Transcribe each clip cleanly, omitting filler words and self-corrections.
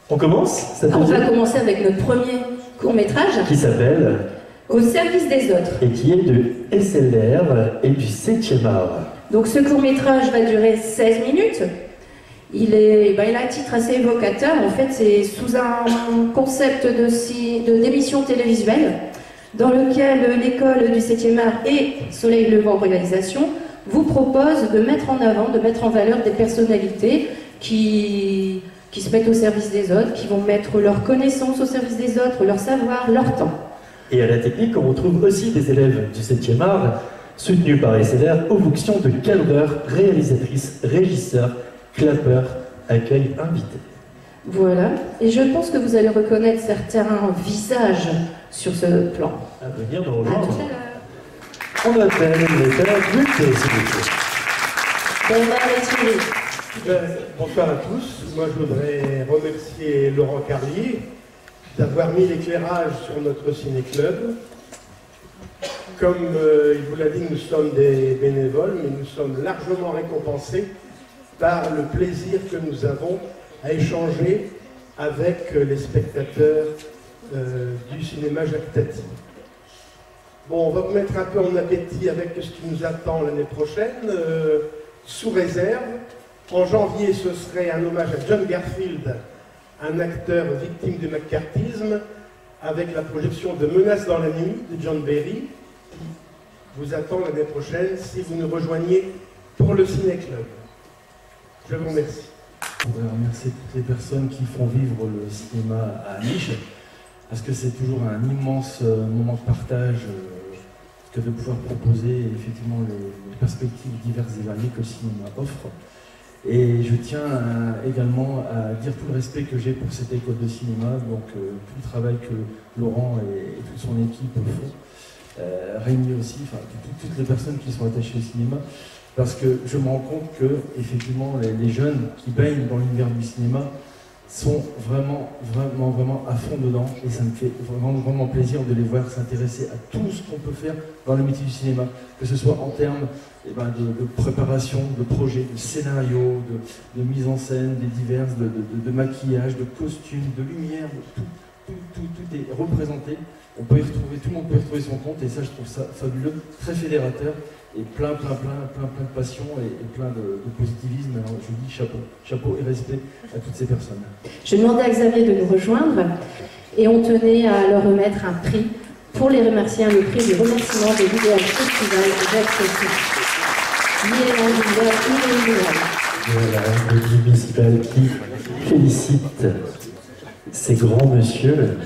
On commence? On va commencer avec notre premier court-métrage qui s'appelle Au service des autres. Et qui est de SLR et du 7e art. Donc ce court-métrage va durer 16 minutes. Il a un titre assez évocateur. En fait, c'est sous un concept d'émission télévisuelle dans lequel l'école du 7e art et Soleil Levant Réalisation vous propose de mettre en avant, de mettre en valeur des personnalités qui se mettent au service des autres, qui vont mettre leur connaissance au service des autres, leur savoir, leur temps. Et à la technique, on retrouve aussi des élèves du 7e art, soutenus par SLR, aux fonctions de cadreurs, réalisatrices, régisseurs, clappeurs, accueil invité. Voilà, et je pense que vous allez reconnaître certains visages sur ce plan. À venir nous rejoindre. À tout à l'heure. On appelle les adultes, s'il vous plaît. Bonsoir les Thierry. Bonsoir à tous. Moi, je voudrais remercier Laurent Carlier d'avoir mis l'éclairage sur notre ciné-club. Comme il vous l'a dit, nous sommes des bénévoles, mais nous sommes largement récompensés par le plaisir que nous avons à échanger avec les spectateurs du cinéma Jacques Tati. Bon, on va vous mettre un peu en appétit avec ce qui nous attend l'année prochaine, sous réserve. En janvier, ce serait un hommage à John Garfield, un acteur victime du macartisme, avec la projection de Menaces dans la nuit de John Barry, qui vous attend l'année prochaine si vous nous rejoignez pour le Ciné-Club. Je vous remercie. Je voudrais remercier toutes les personnes qui font vivre le cinéma à Niche, parce que c'est toujours un immense moment de partage que de pouvoir proposer effectivement les perspectives diverses et variées que le cinéma offre. Et je tiens également à dire tout le respect que j'ai pour cette école de cinéma, donc tout le travail que Laurent et toute son équipe font, Rémi aussi, enfin toutes les personnes qui sont attachées au cinéma, parce que je me rends compte que effectivement les jeunes qui baignent dans l'univers du cinéma sont vraiment à fond dedans, et ça me fait vraiment plaisir de les voir s'intéresser à tout ce qu'on peut faire dans le métier du cinéma, que ce soit en termes de préparation, de projet, de scénario, de mise en scène, des diverses, de maquillage, de costumes, de lumière, tout est représenté. On peut y retrouver, tout le monde peut y retrouver son compte, et ça je trouve ça fabuleux, très fédérateur, et plein de passion et plein de positivisme. Alors je dis chapeau et respect à toutes ces personnes. Je demandais à Xavier de nous rejoindre, et on tenait à leur remettre un prix pour les remercier, le prix du remerciement des vidéos festival Jacques. Voilà, le municipal qui félicite ces grands messieurs.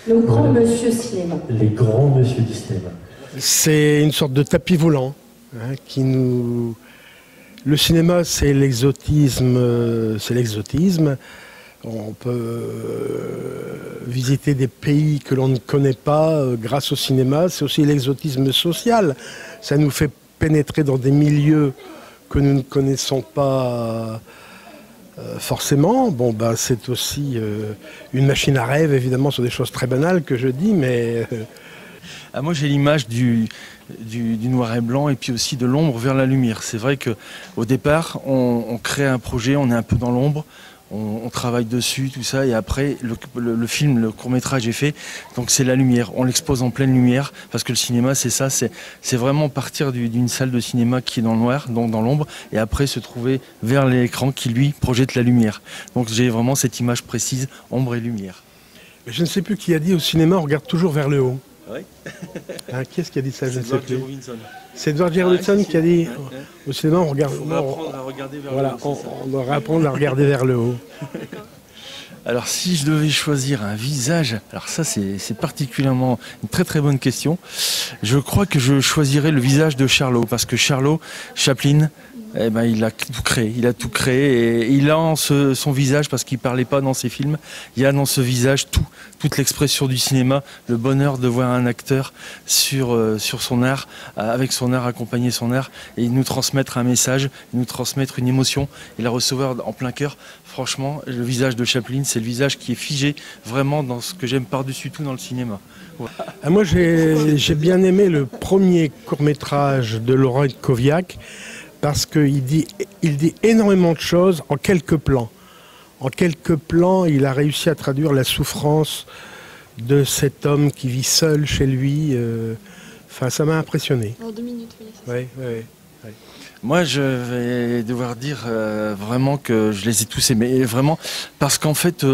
Nos grands monsieur cinéma. Les grands monsieur du cinéma. C'est une sorte de tapis volant qui nous... Le cinéma, c'est l'exotisme. On peut visiter des pays que l'on ne connaît pas grâce au cinéma. C'est aussi l'exotisme social. Ça nous fait pénétrer dans des milieux que nous ne connaissons pas forcément. Bon, c'est aussi une machine à rêve, évidemment, sur des choses très banales que je dis, mais... Moi, j'ai l'image du noir et blanc, et puis aussi de l'ombre vers la lumière. C'est vrai qu'au départ, on crée un projet, on est un peu dans l'ombre, on travaille dessus, tout ça, et après, le film, le court-métrage est fait, donc c'est la lumière. On l'expose en pleine lumière, parce que le cinéma, c'est ça, c'est vraiment partir d'une salle de cinéma qui est dans le noir, donc dans l'ombre, et après se trouver vers l'écran qui, lui, projette la lumière. Donc j'ai vraiment cette image précise, ombre et lumière. Mais je ne sais plus qui a dit, au cinéma, on regarde toujours vers le haut. Oui. Qui est-ce qui a dit ça? Je ne sais plus. C'est Edward Edward Robinson qui a dit au cinéma, on regarde. On va apprendre à regarder vers le haut. On doit apprendre à regarder vers le haut. Alors si je devais choisir un visage, alors ça c'est particulièrement une très très bonne question. Je crois que je choisirais le visage de Charlot, parce que Charlot, Chaplin, Eh ben, il a tout créé et il a en son visage, parce qu'il parlait pas dans ses films, il y a dans ce visage toute l'expression du cinéma, le bonheur de voir un acteur sur son art, avec son art, accompagner son art et nous transmettre un message, nous transmettre une émotion et la recevoir en plein cœur. Franchement, le visage de Chaplin, c'est le visage qui est figé vraiment dans ce que j'aime par-dessus tout dans le cinéma. Ouais. Moi, j'ai bien aimé le premier court-métrage de Laurent Itkoviak, parce qu'il dit énormément de choses en quelques plans. En quelques plans, il a réussi à traduire la souffrance de cet homme qui vit seul chez lui. Enfin, ça m'a impressionné. En 2 minutes, oui. Oui. Moi, je vais devoir dire vraiment que je les ai tous aimés, vraiment, parce qu'en fait,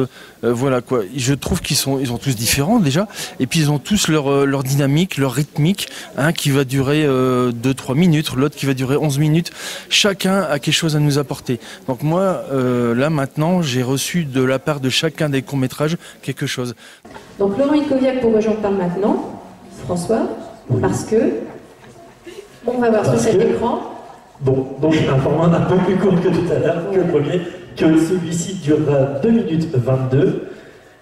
voilà quoi, je trouve qu'ils sont tous différents déjà, et puis ils ont tous leur dynamique, leur rythmique, un qui va durer 2-3 minutes, l'autre qui va durer 11 minutes. Chacun a quelque chose à nous apporter. Donc moi, là maintenant, j'ai reçu de la part de chacun des courts-métrages quelque chose. Donc Laurent Itkoviak, pourquoi j'en parle maintenant, François? Parce que on va voir sur cet écran. Bon, donc un format un peu plus court que tout à l'heure, que le premier, que celui-ci durera 2 minutes 22.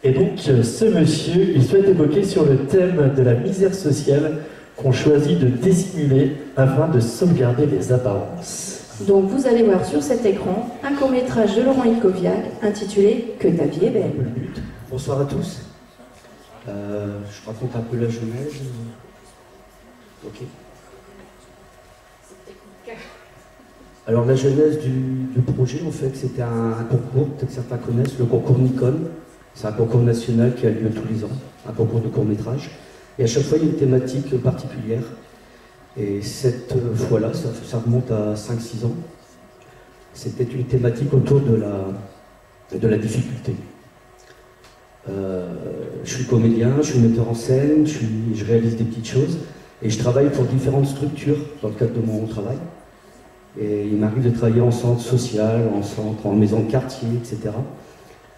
Et donc ce monsieur, il souhaite évoquer sur le thème de la misère sociale qu'on choisit de dissimuler afin de sauvegarder les apparences. Donc vous allez voir sur cet écran un court-métrage de Laurent Itkoviak intitulé « Que ta vie est belle ». Bonsoir à tous. Je raconte un peu la genèse. Ok. Alors la genèse du projet, en fait, c'était un concours, peut-être que certains connaissent, le concours Nikon. C'est un concours national qui a lieu tous les ans, un concours de court-métrage. Et à chaque fois, il y a une thématique particulière. Et cette fois-là, ça remonte à 5-6 ans, c'était une thématique autour de la difficulté. Je suis comédien, je suis metteur en scène, je réalise des petites choses. Et je travaille pour différentes structures dans le cadre de mon travail. Et il m'arrive de travailler en centre social, en maison de quartier, etc.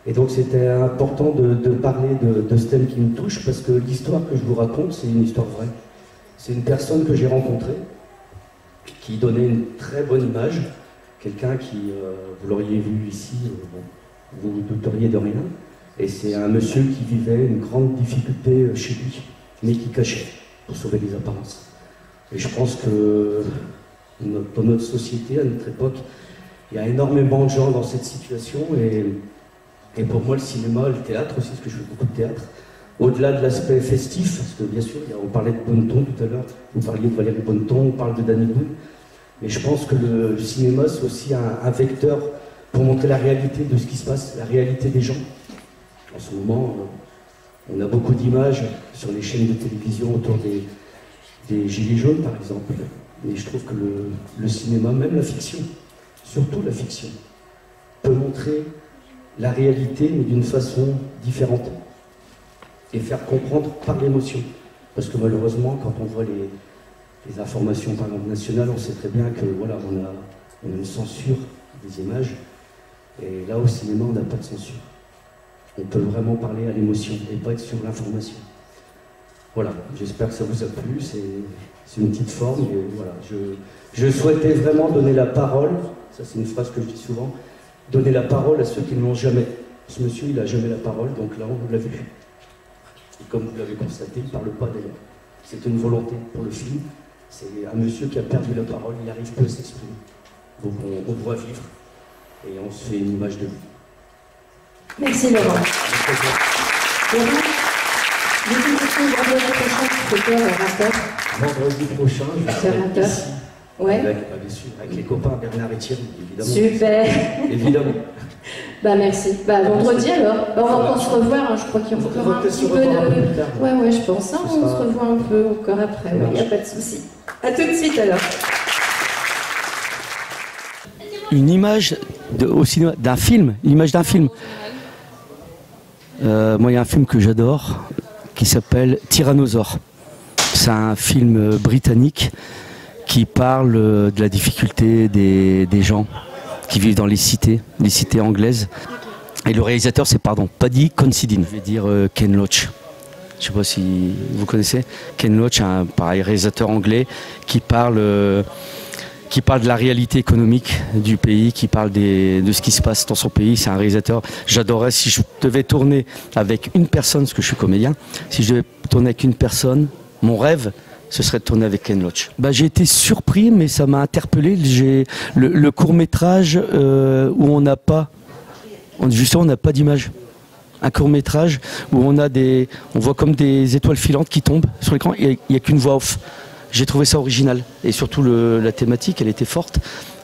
Et donc c'était important de parler de ce thème qui me touche, parce que l'histoire que je vous raconte, c'est une histoire vraie. C'est une personne que j'ai rencontrée, qui donnait une très bonne image. Quelqu'un qui, vous l'auriez vu ici, vous ne douteriez de rien. Et c'est un monsieur qui vivait une grande difficulté chez lui, mais qui cachait pour sauver les apparences. Et je pense que dans notre société, à notre époque, il y a énormément de gens dans cette situation, et pour moi le cinéma, le théâtre aussi, parce que je fais beaucoup de théâtre, au-delà de l'aspect festif, parce que bien sûr, on parlait de Bonneton tout à l'heure, vous parliez de Valérie Bonneton, on parle de Danny Boone, mais je pense que le cinéma, c'est aussi un vecteur pour montrer la réalité de ce qui se passe, la réalité des gens. En ce moment, on a beaucoup d'images sur les chaînes de télévision autour des Gilets jaunes, par exemple. Et je trouve que le cinéma, même la fiction, surtout la fiction, peut montrer la réalité, mais d'une façon différente. Et faire comprendre par l'émotion. Parce que malheureusement, quand on voit les informations, par exemple, nationales, on sait très bien que voilà, on a une censure des images. Et là, au cinéma, on n'a pas de censure. On peut vraiment parler à l'émotion et pas être sur l'information. Voilà, j'espère que ça vous a plu. C'est une petite forme, et voilà, je souhaitais vraiment donner la parole, ça c'est une phrase que je dis souvent, donner la parole à ceux qui ne l'ont jamais. Ce monsieur, il n'a jamais la parole, donc là, on l'a vu. Et comme vous l'avez constaté, il ne parle pas d'ailleurs. C'est une volonté pour le film. C'est un monsieur qui a perdu la parole, il n'arrive plus à s'exprimer. Donc on voit vivre, et on se fait une image de lui. Merci Laurent. Laurent, une question vendredi prochain, tu peux faire un rapport. Vendredi prochain, je vais faire ici. Ouais. Avec les copains Bernard et Thierry, évidemment. Super. Évidemment. Bah merci. Bah vendredi alors. Bah, on va encore se revoir, hein. Je crois qu'il y aura un petit peu de... Ouais, je pense. Hein. On se revoit un peu encore après, il n'y a pas de souci. A tout de suite alors. Une image au cinéma, d'un film, l'image d'un film. Moi, il y a un film que j'adore qui s'appelle Tyrannosaure. C'est un film britannique qui parle de la difficulté des gens qui vivent dans les cités anglaises. Et le réalisateur, c'est Paddy Considine. Je vais dire Ken Loach. Je ne sais pas si vous connaissez. Ken Loach, un pareil réalisateur anglais qui parle qui parle de la réalité économique du pays, qui parle de ce qui se passe dans son pays. C'est un réalisateur, j'adorais, si je devais tourner avec une personne, parce que je suis comédien, si je devais tourner avec une personne, mon rêve, ce serait de tourner avec Ken Loach. J'ai été surpris, mais ça m'a interpellé. Le court-métrage où on n'a pas d'image. Un court-métrage où on voit comme des étoiles filantes qui tombent sur l'écran, et il n'y a qu'une voix off. J'ai trouvé ça original. Et surtout, la thématique, elle était forte.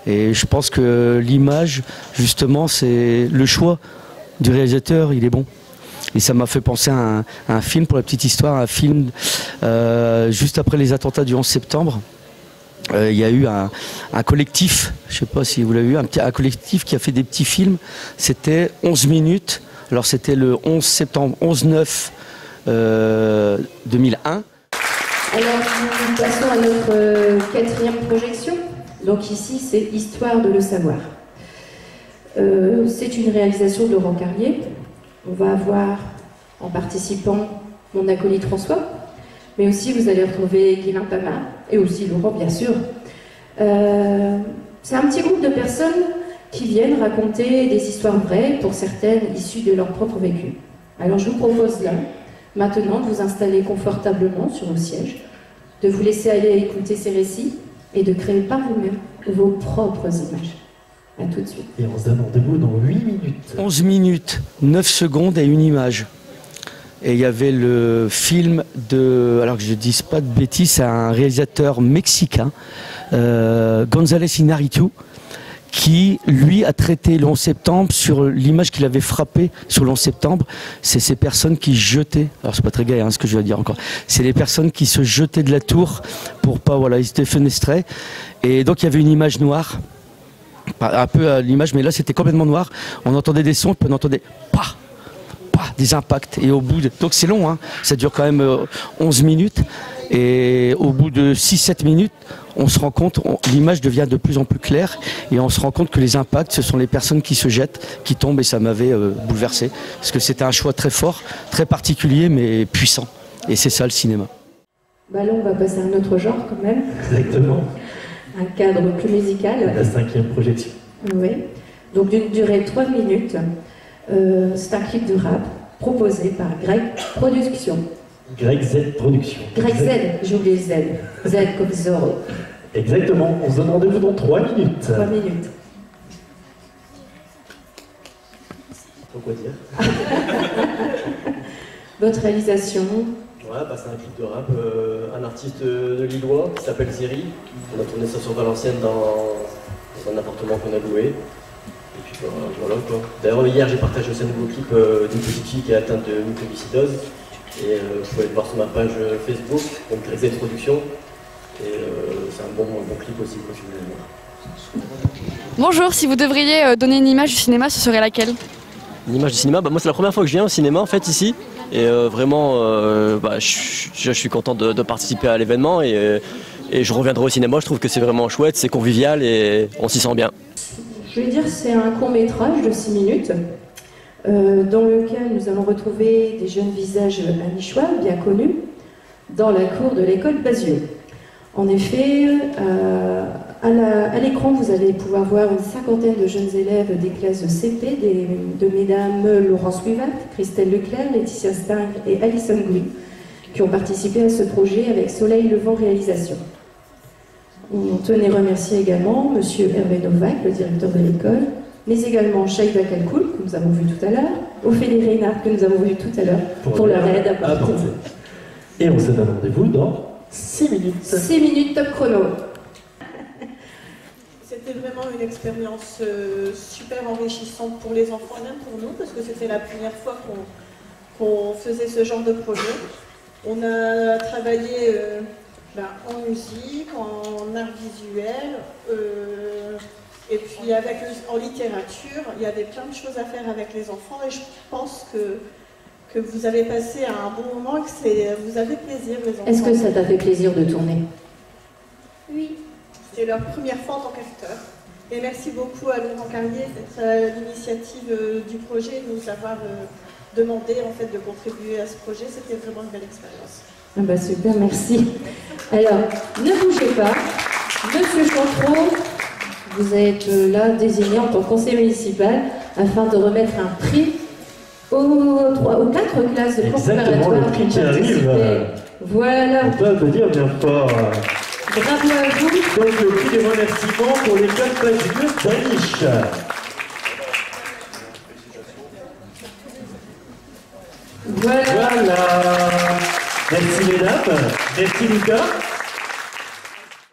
Et je pense que l'image, justement, c'est le choix du réalisateur, il est bon. Et ça m'a fait penser à un film, pour la petite histoire, un film juste après les attentats du 11 septembre. Il y a eu un collectif, je ne sais pas si vous l'avez vu, un collectif qui a fait des petits films. C'était 11 minutes. Alors c'était le 11 septembre, 11-9 2001. Alors nous passons à notre quatrième projection. Donc ici c'est Histoire de le savoir. C'est une réalisation de Laurent Carlier. On va avoir en participant mon acolyte François, mais aussi vous allez retrouver Guilain Pama et aussi Laurent bien sûr. C'est un petit groupe de personnes qui viennent raconter des histoires vraies, pour certaines issues de leur propre vécu. Alors je vous propose là, maintenant, de vous installer confortablement sur vos sièges, de vous laisser aller écouter ces récits et de créer par vous-même vos propres images. A tout de suite. Et on se donne rendez-vous dans 8 minutes. 11 minutes, 9 secondes et une image. Et il y avait le film alors que je ne dise pas de bêtises, c'est un réalisateur mexicain, González Iñárritu, qui, lui, a traité le 11 septembre sur l'image qu'il avait frappée sur le 11 septembre. C'est ces personnes qui jetaient, alors c'est pas très gai ce que je vais dire encore, c'est les personnes qui se jetaient de la tour pour pas, voilà, ils se défenestraient. Et donc il y avait une image noire, un peu à l'image, mais là c'était complètement noir. On entendait des sons, puis on entendait des impacts. Et au bout donc c'est long, ça dure quand même 11 minutes. Et au bout de 6-7 minutes, on se rend compte, l'image devient de plus en plus claire, et on se rend compte que les impacts, ce sont les personnes qui se jettent, qui tombent, et ça m'avait bouleversé. Parce que c'était un choix très fort, très particulier, mais puissant. Et c'est ça le cinéma. Là, on va passer à un autre genre quand même. Exactement. Un cadre plus musical. La 5e projection. Oui. Donc d'une durée de 3 minutes. C'est un clip de rap proposé par Greg Productions. Greg Z Productions. Greg Z, j'ai oublié Z. Z comme Zorro. Exactement, on se donne rendez-vous dans 3 minutes. 3 minutes. Quoi dire? Votre réalisation? Ouais, c'est un clip de rap, un artiste de Lillois qui s'appelle Ziri. On a tourné ça sur Valenciennes dans un appartement qu'on a loué. Et puis voilà quoi. D'ailleurs hier j'ai partagé aussi un nouveau clip d'une petite fille qui est atteinte de mucoviscidose. Et vous pouvez le voir sur ma page Facebook, donc Greg Z Productions. Et c'est un bon clip aussi quoi, si vous voulez voir. Bonjour, si vous devriez donner une image du cinéma, ce serait laquelle? Une image du cinéma, moi c'est la première fois que je viens au cinéma en fait ici. Et vraiment, je suis content de participer à l'événement et je reviendrai au cinéma. Je trouve que c'est vraiment chouette, c'est convivial et on s'y sent bien. Je vais dire que c'est un court-métrage de 6 minutes dans lequel nous allons retrouver des jeunes visages anichois bien connus dans la cour de l'école Bazieux. En effet, à l'écran, vous allez pouvoir voir une cinquantaine de jeunes élèves des classes de CP, de mesdames Laurence Wivat, Christelle Leclerc, Laetitia Stingre et Alison Gouy, qui ont participé à ce projet avec Soleil Levant Réalisation. On tenait à remercier également M. Hervé Novak, le directeur de l'école, mais également Shaïda Kalkoul, que nous avons vu tout à l'heure, Ophélie Reynard, que nous avons vu tout à l'heure, pour leur aide apportée. Et on se donne rendez-vous dans 6 minutes. 6 minutes top chrono. C'était vraiment une expérience super enrichissante pour les enfants et même pour nous, parce que c'était la première fois qu'on faisait ce genre de projet. On a travaillé en musique, en art visuel, et puis en littérature. Il y avait plein de choses à faire avec les enfants et je pense que vous avez passé un bon moment et que vous avez plaisir, les enfants. Est-ce que ça t'a fait plaisir de tourner? Oui. C'était leur première fois en tant qu'acteur. Et merci beaucoup à Laurent Carlier d'être à l'initiative du projet, de nous avoir demandé en fait, de contribuer à ce projet. C'était vraiment une belle expérience. Ah bah super, merci. Alors, ne bougez pas. Monsieur Chantreau, vous êtes là désigné en tant que conseiller municipal afin de remettre un prix aux 4 classes de cours Exactement, préparatoires le prix qui arrive. Voilà. On peut applaudir bien fort. Bravo à vous. Donc le prix des remerciements pour l'école Pagieux d'Aniche. Voilà. Merci mesdames. Merci Lucas.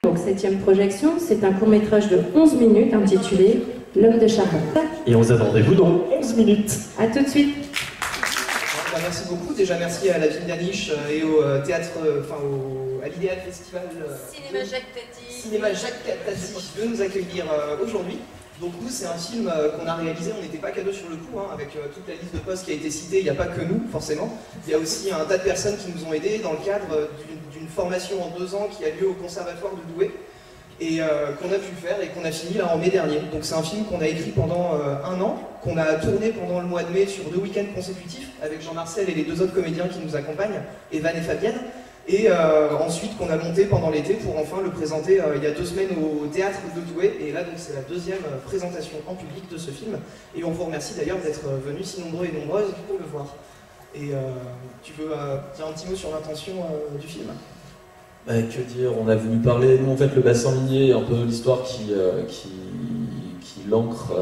Donc 7e projection, c'est un court-métrage de 11 minutes intitulé L'homme de Charente. Et on se donne rendez-vous dans 11 minutes. A tout de suite. Merci beaucoup. Déjà, merci à la ville d'Aniche et au théâtre, à l'Idéal Festival Cinéma Jacques Tati. Cinéma Jacques Tati de nous accueillir aujourd'hui. Donc nous, c'est un film qu'on a réalisé, on n'était pas cadeau sur le coup, hein, avec toute la liste de postes qui a été citée, il n'y a pas que nous, forcément. Il y a aussi un tas de personnes qui nous ont aidés dans le cadre d'une formation en 2 ans qui a lieu au Conservatoire de Douai, et qu'on a pu faire et qu'on a fini là en mai dernier. Donc c'est un film qu'on a écrit pendant 1 an, qu'on a tourné pendant le mois de mai sur 2 week-ends consécutifs, avec Jean-Marcel et les 2 autres comédiens qui nous accompagnent, Evan et Fabienne. Et ensuite qu'on a monté pendant l'été pour enfin le présenter il y a 2 semaines au théâtre de Douai. Et là donc c'est la 2e présentation en public de ce film. Et on vous remercie d'ailleurs d'être venus si nombreux et nombreuses pour le voir. Et tu veux dire un petit mot sur l'intention du film? Que dire, on a voulu parler, nous en fait le bassin minier, un peu l'histoire qui l'ancre,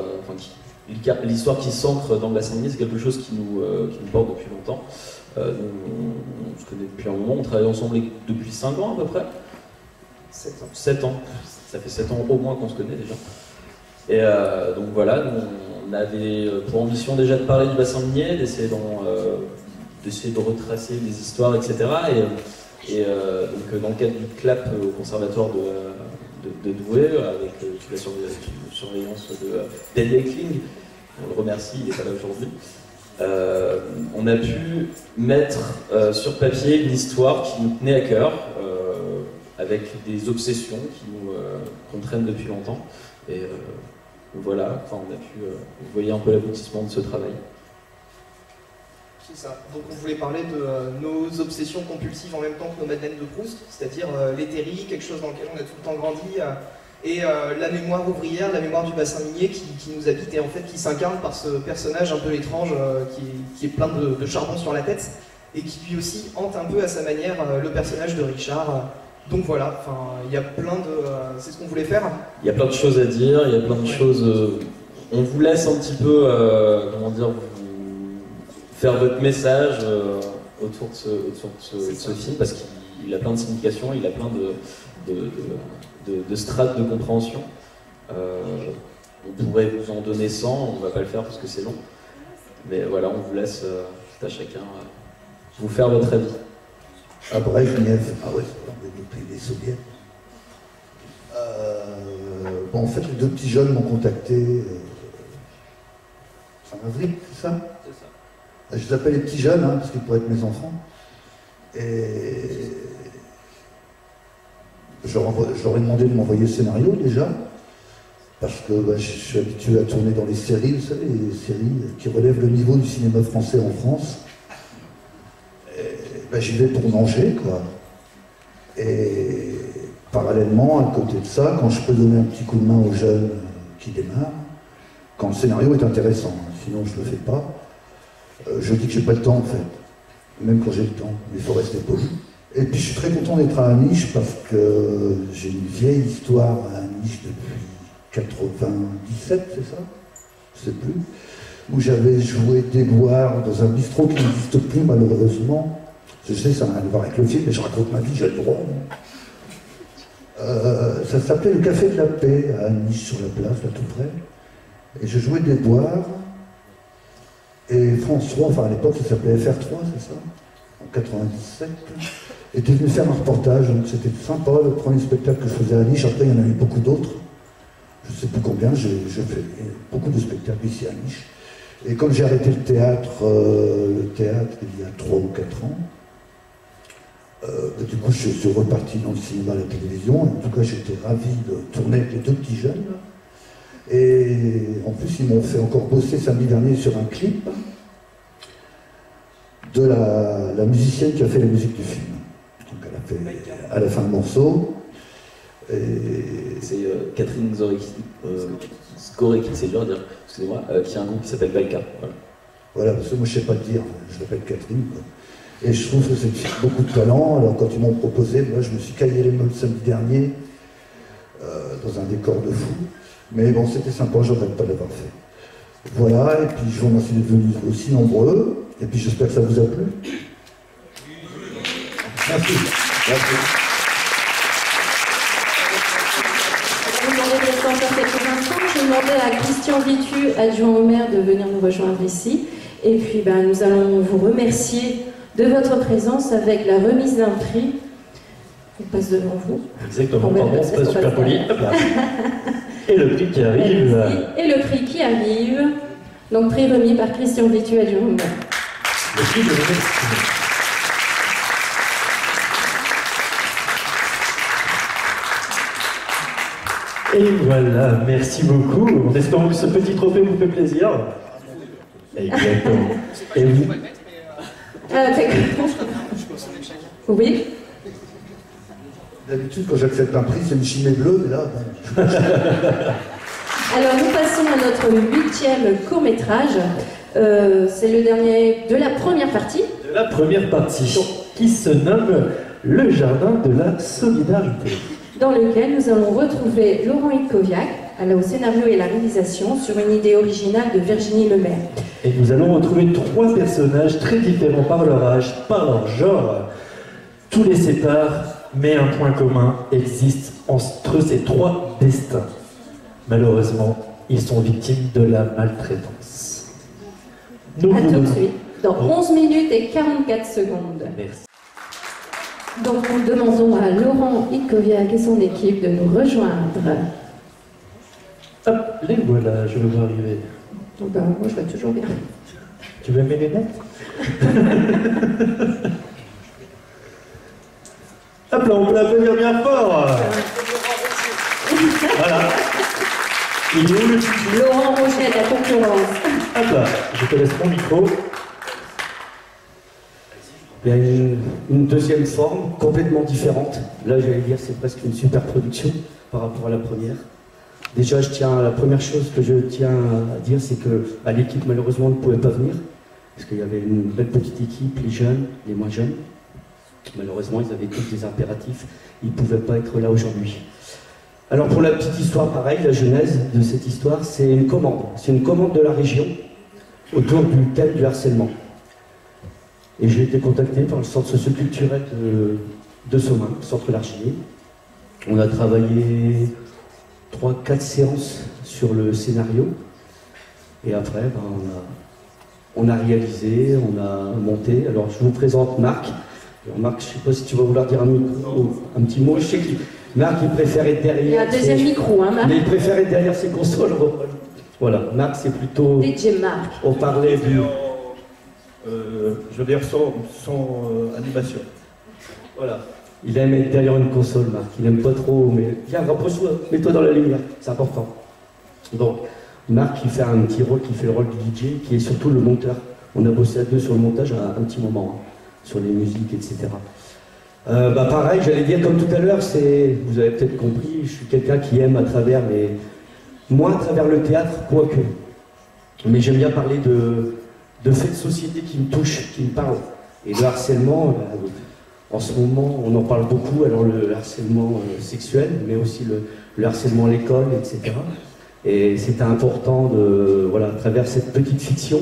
l'histoire qui s'ancre dans le bassin minier, c'est quelque chose qui nous porte depuis longtemps. On se connaît depuis un moment, on travaille ensemble depuis 5 ans à peu près. 7 ans. 7 ans, ça fait 7 ans au moins qu'on se connaît déjà. Et donc voilà, nous, on avait pour ambition déjà de parler du bassin minier, d'essayer de retracer des histoires, etc. Donc dans le cadre du CLAP au conservatoire de Douai, avec sous la surveillance d'Eddie Eckling, on le remercie, il n'est pas là aujourd'hui. On a pu mettre sur papier une histoire qui nous tenait à cœur, avec des obsessions qui nous contraignent depuis longtemps. Et voilà, on a pu, vous voyez un peu l'aboutissement de ce travail. C'est ça. Donc on voulait parler de nos obsessions compulsives en même temps que nos Madeleines de Proust, c'est-à-dire l'hétérie, quelque chose dans lequel on a tout le temps grandi, et la mémoire ouvrière, la mémoire du bassin minier qui nous habite et en fait qui s'incarne par ce personnage un peu étrange qui est plein de charbon sur la tête et qui lui aussi hante un peu à sa manière le personnage de Richard. Donc voilà, il y a plein de... c'est ce qu'on voulait faire. Il y a plein de choses à dire, il y a plein de choses... on vous laisse un petit peu, comment dire, faire votre message autour de ce film, parce qu'il a plein de significations, il a plein de strates de compréhension. On pourrait vous en donner 100, on ne va pas le faire parce que c'est long. Mais voilà, on vous laisse tout à chacun vous faire votre avis. À Brejnev, ah ouais, depuis les soviets. Bon, en fait, les 2 petits jeunes m'ont contacté en avril, c'est ça? C'est ça. Je les appelle les petits jeunes, hein, parce qu'ils pourraient être mes enfants. Et je leur ai demandé de m'envoyer le scénario déjà, parce que je suis habitué à tourner dans les séries, vous savez, les séries qui relèvent le niveau du cinéma français en France. J'y vais pour manger, quoi. Et parallèlement, à côté de ça, quand je peux donner un petit coup de main aux jeunes qui démarrent, quand le scénario est intéressant, sinon je ne le fais pas, je dis que j'ai pas le temps en fait, même quand j'ai le temps, mais il faut rester poli. Et puis je suis très content d'être à Aniche parce que j'ai une vieille histoire à Aniche depuis 97, c'est ça? Je sais plus. Où j'avais joué déboire dans un bistrot qui n'existe plus malheureusement. Je sais, ça n'a rien à voir avec le film, mais je raconte ma vie, j'ai le droit. Ça s'appelait le Café de la Paix à Aniche sur la place, là tout près. Et je jouais déboire. Et France 3, enfin à l'époque ça s'appelait FR3, c'est ça? En 97. Était venu faire un reportage, donc c'était sympa, le premier spectacle que je faisais à Niche. Après il y en a eu beaucoup d'autres. Je ne sais plus combien, j'ai fait beaucoup de spectacles ici à Niche. Et comme j'ai arrêté le théâtre il y a 3 ou 4 ans, du coup je suis reparti dans le cinéma et la télévision. En tout cas j'étais ravi de tourner avec les 2 petits jeunes. Et en plus, ils m'ont fait encore bosser samedi dernier sur un clip de la musicienne qui a fait la musique du film. Donc elle a fait à la fin le morceau. C'est Catherine Skorecki, c'est dur à dire, excusez-moi, qui a un groupe qui s'appelle Baïka. Voilà, parce que moi je sais pas le dire, je l'appelle Catherine, quoi. Et je trouve que c'est une fille de beaucoup de talent. Alors quand ils m'ont proposé, moi je me suis caillé les mains le samedi dernier dans un décor de fou. Mais bon, c'était sympa, je regrette pas de l'avoir fait. Voilà, et puis je vous remercie d'être venus aussi nombreux. Et puis j'espère que ça vous a plu. Merci. Merci. Je vais demander à Christian Vitu, adjoint au maire, de venir nous rejoindre ici. Et puis nous allons vous remercier de votre présence avec la remise d'un prix. On passe devant vous. Exactement, pardon, c'est pas super poli. Et le prix qui arrive. Et le prix qui arrive. Donc prix remis par Christian Vitu, adjoint au maire. Le prix de remerciement. Et voilà, merci beaucoup. En espérant que ce petit trophée vous fait plaisir. Exactement. Et vous? Oui. D'habitude, quand j'accepte un prix, c'est une chimée bleue, mais là... Alors, nous passons à notre 8e court-métrage. C'est le dernier de la première partie. De la première partie, qui se nomme Le Jardin de la Solidarité. Dans lequel nous allons retrouver Laurent Ikoviak, au scénario et la réalisation, sur une idée originale de Virginie Lemaire. Et nous allons retrouver 3 personnages très différents par leur âge, par leur genre. Tous les séparent, mais un point commun existe entre ces 3 destins. Malheureusement, ils sont victimes de la maltraitance. A tout de suite, dans 11 minutes et 44 secondes. Merci. Donc nous demandons à Laurent Ikoviak et son équipe de nous rejoindre. Hop, les voilà, je le vois arriver. Donc, moi je vois toujours bien. Tu veux mes lunettes? Hop là, on peut l'applaudir bien fort. Voilà. Il est où le petit Laurent Roger de la concurrence. Hop là, je te laisse mon micro. Il y a une deuxième forme complètement différente. Là, j'allais dire, c'est presque une super production par rapport à la première. Déjà, la première chose que je tiens à dire, c'est que l'équipe, malheureusement, ne pouvait pas venir. Parce qu'il y avait une belle petite équipe, les jeunes, les moins jeunes. Malheureusement, ils avaient tous des impératifs. Ils ne pouvaient pas être là aujourd'hui. Alors, pour la petite histoire, pareil, la genèse de cette histoire, c'est une commande. C'est une commande de la région autour du thème du harcèlement. Et j'ai été contacté par le centre socioculturel de Somain, le centre Larginier. On a travaillé 3-4 séances sur le scénario. Et après, on a réalisé, on a monté. Alors, je vous présente Marc. Alors, Marc, je ne sais pas si tu vas vouloir dire un petit mot. Je sais que Marc, il préfère être derrière. Il y a un deuxième micro, hein, Marc. Mais il préfère être derrière ses consoles. Voilà, Marc, c'est plutôt... DJ Marc. On parlait du... je veux dire sans animation. Voilà. Il aime être derrière une console, Marc. Il n'aime pas trop, mais viens, rapproche-toi, mets-toi dans la lumière, c'est important. Donc, Marc, il fait un petit rôle, qui fait le rôle du DJ, qui est surtout le monteur. On a bossé à 2 sur le montage un petit moment, sur les musiques, etc. Pareil, j'allais dire comme tout à l'heure, vous avez peut-être compris, je suis quelqu'un qui aime à travers moi, à travers le théâtre, quoique. Mais j'aime bien parler de faits de société qui me touchent, qui me parlent. Et le harcèlement, en ce moment, on en parle beaucoup, alors le harcèlement sexuel, mais aussi le harcèlement à l'école, etc. Et c'était important, à travers cette petite fiction,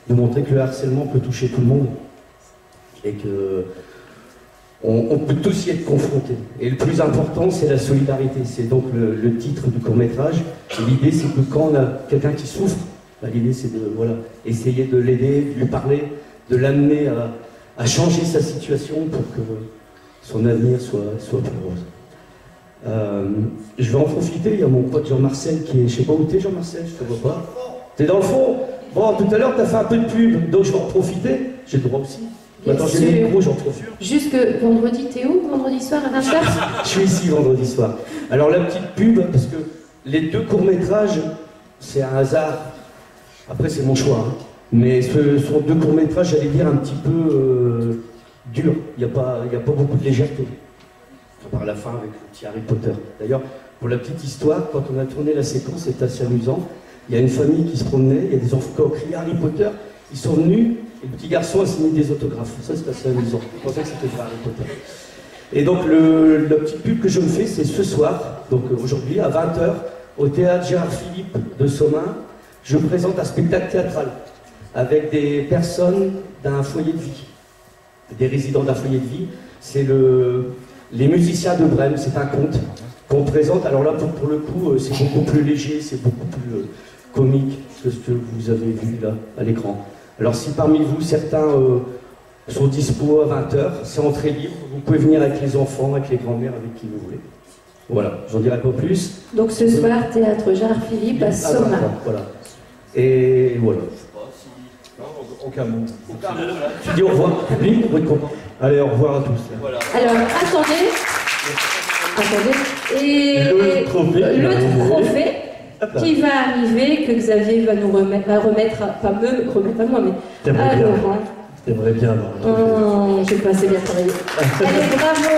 de montrer que le harcèlement peut toucher tout le monde. Et que on peut tous y être confrontés. Et le plus important, c'est la solidarité. C'est donc le titre du court-métrage. L'idée, c'est que quand on a quelqu'un qui souffre, l'idée, c'est de essayer de l'aider, de lui parler, de l'amener à changer sa situation pour que son avenir soit plus rose. Je vais en profiter, il y a mon pote Jean-Marcel qui est... Je sais pas où t'es, Jean-Marcel, je te vois pas. T'es dans le fond? Bon, tout à l'heure, t'as fait un peu de pub, donc je vais en profiter. J'ai le droit aussi. Maintenant, j'ai le micro, j'en profite. Jusque vendredi, t'es où? Vendredi soir à 20h? Je suis ici vendredi soir. Alors, la petite pub, parce que les 2 courts-métrages, c'est un hasard. Après, c'est mon choix. Hein. Mais ce sont 2 courts-métrages, j'allais dire, un petit peu durs. Il n'y a pas beaucoup de légèreté. par la fin avec le petit Harry Potter. D'ailleurs, pour la petite histoire, quand on a tourné la séquence, c'est assez amusant. Il y a une famille qui se promenait, il y a des enfants qui ont crié Harry Potter, ils sont venus, et le petit garçon a signé des autographes. Ça, c'est assez amusant. Je pensais que c'était pour Harry Potter. Et donc, la petite pub que je me fais, c'est ce soir, donc aujourd'hui, à 20h, au théâtre Gérard Philippe de Somain, je présente un spectacle théâtral avec des personnes d'un foyer de vie, des résidents d'un foyer de vie. C'est les musiciens de Brême, c'est un conte qu'on présente. Alors là, pour le coup, c'est beaucoup plus léger, c'est beaucoup plus comique que ce que vous avez vu là, à l'écran. Alors si parmi vous, certains sont dispo à 20h, c'est entrée libre, vous pouvez venir avec les enfants, avec les grands-mères, avec qui vous voulez. Voilà, j'en dirai pas plus. Donc ce soir, théâtre Gérard Philippe à Somain. Voilà. Et voilà. Aucun mot. Tu dis au revoir au public, on va être content. Allez, au revoir à tous. Voilà. Alors, attendez. Et le trophée qui va arriver, que Xavier va nous remettre, pas me remettre à moi, mais à Laurent. T'aimerais bien avoir un trophée. J'ai pas assez bien travaillé. Allez, bravo.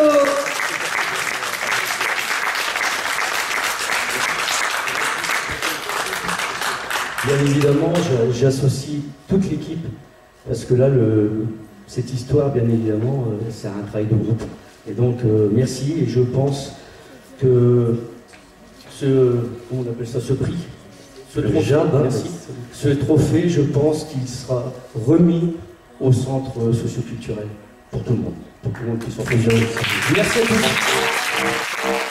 Bien évidemment, j'associe toute l'équipe, parce que là, cette histoire, bien évidemment, c'est un travail de groupe. Et donc, merci, et je pense que comment on appelle ça, ce prix, ce trophée, merci, ce trophée, je pense qu'il sera remis au centre socioculturel pour tout le monde qui sont présents. Merci à tous.